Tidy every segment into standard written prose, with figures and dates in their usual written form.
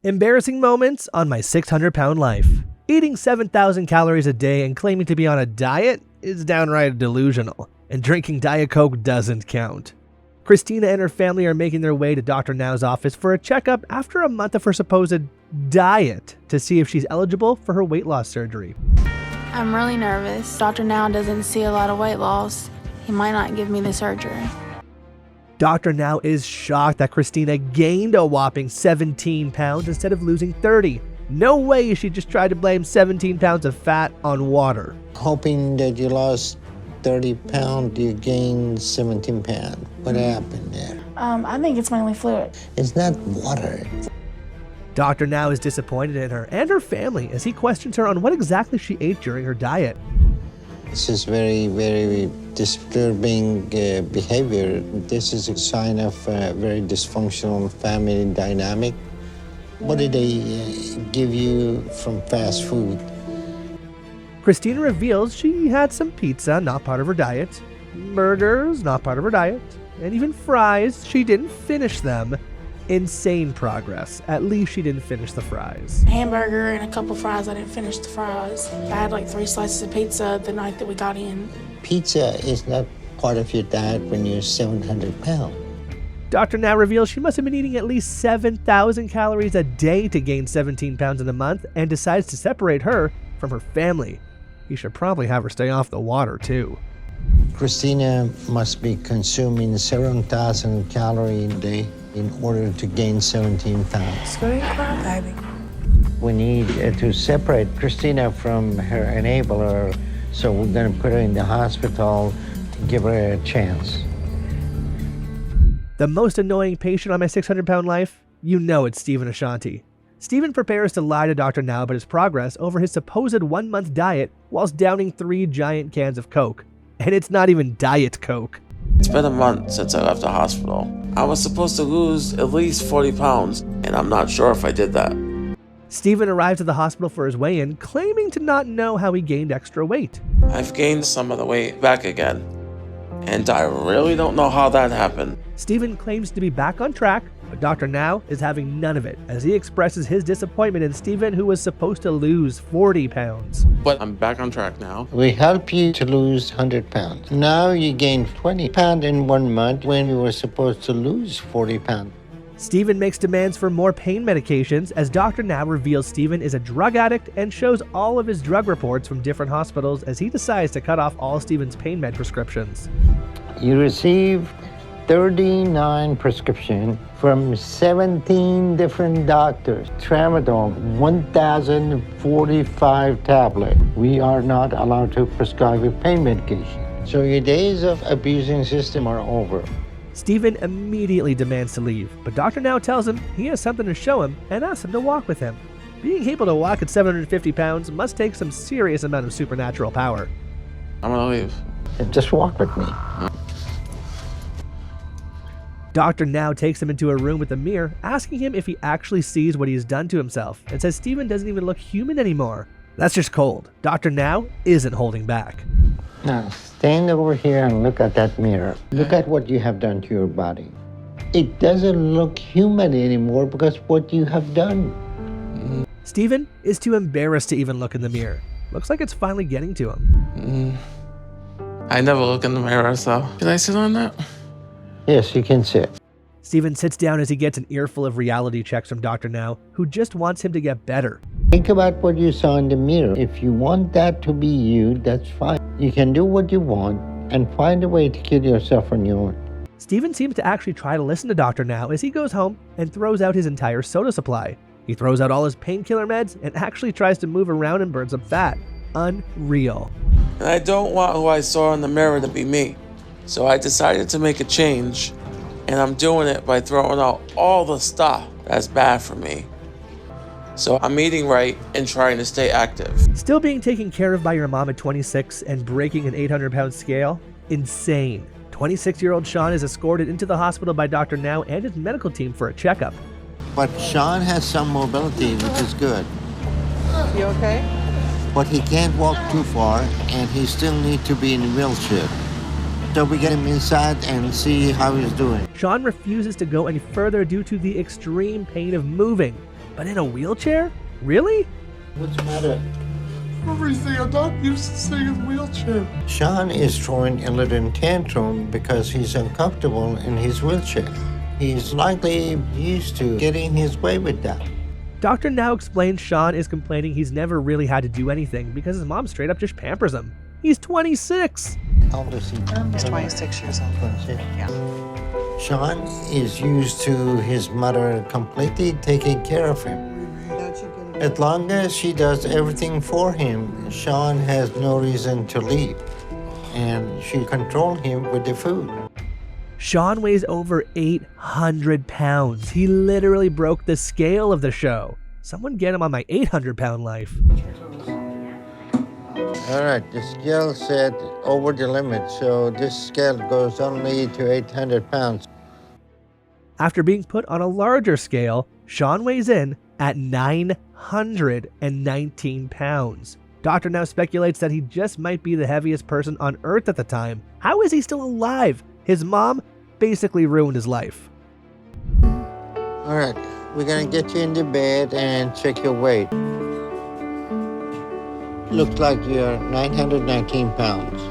Embarrassing moments on my 600-pound life. Eating 7,000 calories a day and claiming to be on a diet is downright delusional, and drinking Diet Coke doesn't count. Christina and her family are making their way to Dr. Now's office for a checkup after a month of her supposed diet to see if she's eligible for her weight loss surgery. I'm really nervous. Dr. Now doesn't see a lot of weight loss. He might not give me the surgery. Dr. Now is shocked that Christina gained a whopping 17 pounds instead of losing 30. No way she just tried to blame 17 pounds of fat on water. Hoping that you lost 30 pounds, you gained 17 pounds. What happened there? I think it's mainly fluid. It's not water. Dr. Now is disappointed in her and her family as he questions her on what exactly she ate during her diet. This is very, very disturbing behavior. This is a sign of very dysfunctional family dynamic. What did they give you from fast food? Christina reveals she had some pizza, not part of her diet, burgers, not part of her diet, and even fries. She didn't finish them. Insane progress. At least she didn't finish the fries. Hamburger and a couple fries. I didn't finish the fries. I had like 3 slices of pizza the night that we got in. Pizza is not part of your diet when you're 700 pounds. Dr. Now reveals she must have been eating at least 7,000 calories a day to gain 17 pounds in a month and decides to separate her from her family. He should probably have her stay off the water too. Christina must be consuming 7,000 calories a day in order to gain 17 pounds. Good cry, baby. We need to separate Christina from her enabler, so we're going to put her in the hospital to give her a chance. The most annoying patient on my 600-pound life? You know it's Stephen Ashanti. Stephen prepares to lie to Dr. Now about his progress over his supposed 1-month diet whilst downing 3 giant cans of Coke. And it's not even Diet Coke. It's been a month since I left the hospital. I was supposed to lose at least 40 pounds, and I'm not sure if I did that. Stephen arrives at the hospital for his weigh-in, claiming to not know how he gained extra weight. I've gained some of the weight back again, and I really don't know how that happened. Stephen claims to be back on track, but Dr. Now is having none of it as he expresses his disappointment in Stephen, who was supposed to lose 40 pounds. But I'm back on track now. We help you to lose 100 pounds. Now you gain 20 pounds in 1 month when you were supposed to lose 40 pounds. Stephen makes demands for more pain medications as Dr. Now reveals Stephen is a drug addict and shows all of his drug reports from different hospitals as he decides to cut off all Stephen's pain med prescriptions. You receive 39 prescriptions from 17 different doctors. Tramadol, 1,045 tablets. We are not allowed to prescribe a pain medication. So your days of abusing system are over. Stephen immediately demands to leave, but Dr. Now tells him he has something to show him and asks him to walk with him. Being able to walk at 750 pounds must take some serious amount of supernatural power. I'm gonna leave. Just walk with me. Dr. Now takes him into a room with a mirror, asking him if he actually sees what he's done to himself, and says Stephen doesn't even look human anymore. That's just cold. Dr. Now isn't holding back. Now, stand over here and look at that mirror. Look at what you have done to your body. It doesn't look human anymore because what you have done. Stephen is too embarrassed to even look in the mirror. Looks like it's finally getting to him. I never look in the mirror, so can I sit on that? Yes, you can sit. Stephen sits down as he gets an earful of reality checks from Dr. Now, who just wants him to get better. Think about what you saw in the mirror. If you want that to be you, that's fine. You can do what you want and find a way to kill yourself on your own. Stephen seems to actually try to listen to Dr. Now as he goes home and throws out his entire soda supply. He throws out all his painkiller meds and actually tries to move around and burn some fat. Unreal. And I don't want who I saw in the mirror to be me. So I decided to make a change, and I'm doing it by throwing out all the stuff that's bad for me. So I'm eating right and trying to stay active. Still being taken care of by your mom at 26 and breaking an 800-pound scale? Insane. 26-year-old Sean is escorted into the hospital by Dr. Now and his medical team for a checkup. But Sean has some mobility, which is good. You okay? But he can't walk too far, and he still needs to be in a wheelchair. So we get him inside and see how he's doing. Sean refuses to go any further due to the extreme pain of moving. But in a wheelchair? Really? What's the matter? Everything. I'm not used to sitting in a wheelchair. Sean is throwing a little tantrum because he's uncomfortable in his wheelchair. He's likely used to getting his way with that. Dr. Now explains Sean is complaining he's never really had to do anything because his mom straight up just pampers him. He's 26. How old is he? He's 26 years old. 26. Yeah. Sean is used to his mother completely taking care of him. As long as she does everything for him, Sean has no reason to leave. And she controls him with the food. Sean weighs over 800 pounds. He literally broke the scale of the show. Someone get him on my 800-pound life. All right, the scale said over the limit, so this scale goes only to 800 pounds. After being put on a larger scale, Sean weighs in at 919 pounds. Dr. Now speculates that he just might be the heaviest person on Earth at the time. How is he still alive? His mom basically ruined his life. All right, we're gonna get you into bed and check your weight. Looks like you're 919 pounds.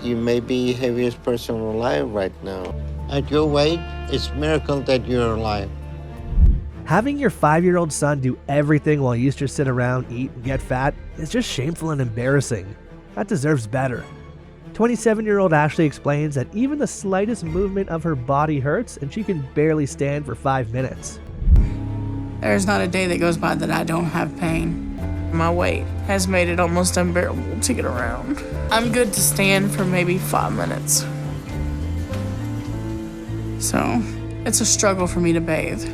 You may be the heaviest person alive right now. At your weight, it's a miracle that you're alive. Having your 5-year-old son do everything while you just sit around, eat, and get fat is just shameful and embarrassing. That deserves better. 27-year-old Ashley explains that even the slightest movement of her body hurts and she can barely stand for 5 minutes. There's not a day that goes by that I don't have pain. My weight has made it almost unbearable to get around. I'm good to stand for maybe 5 minutes. So, it's a struggle for me to bathe.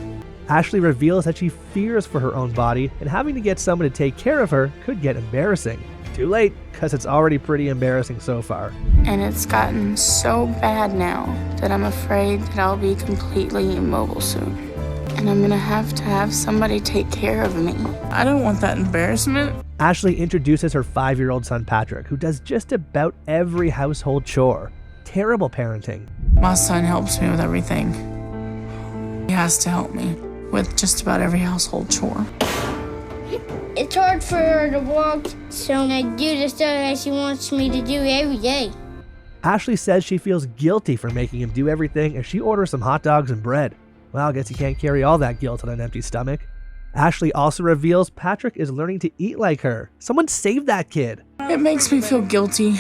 Ashley reveals that she fears for her own body and having to get someone to take care of her could get embarrassing. Too late, because it's already pretty embarrassing so far. And it's gotten so bad now that I'm afraid that I'll be completely immobile soon. And I'm gonna have to have somebody take care of me. I don't want that embarrassment. Ashley introduces her 5-year-old son Patrick, who does just about every household chore. Terrible parenting. My son helps me with everything. He has to help me with just about every household chore. It's hard for her to walk, so I do the stuff that she wants me to do every day. Ashley says she feels guilty for making him do everything as she orders some hot dogs and bread. Well, I guess you can't carry all that guilt on an empty stomach. Ashley also reveals Patrick is learning to eat like her. Someone save that kid. It makes me feel guilty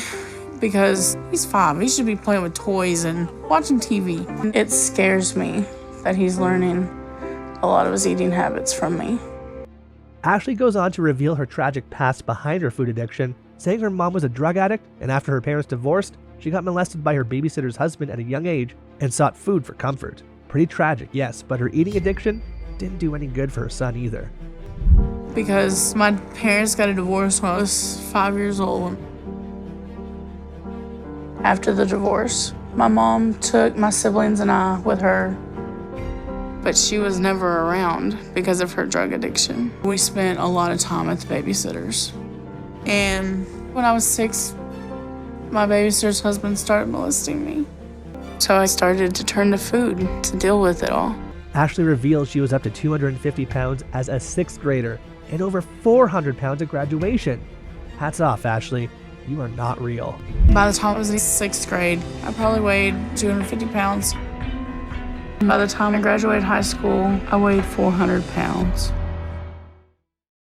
because he's 5. He should be playing with toys and watching TV. It scares me that he's learning a lot of his eating habits from me. Ashley goes on to reveal her tragic past behind her food addiction, saying her mom was a drug addict, and after her parents divorced, she got molested by her babysitter's husband at a young age and sought food for comfort. Pretty tragic, yes, but her eating addiction didn't do any good for her son either. Because my parents got a divorce when I was 5 years old. After the divorce, my mom took my siblings and I with her, but she was never around because of her drug addiction. We spent a lot of time at the babysitters. And when I was 6, my babysitter's husband started molesting me. So I started to turn to food to deal with it all. Ashley reveals she was up to 250 pounds as a 6th grader and over 400 pounds at graduation. Hats off, Ashley. You are not real. By the time I was in 6th grade, I probably weighed 250 pounds. By the time I graduated high school, I weighed 400 pounds.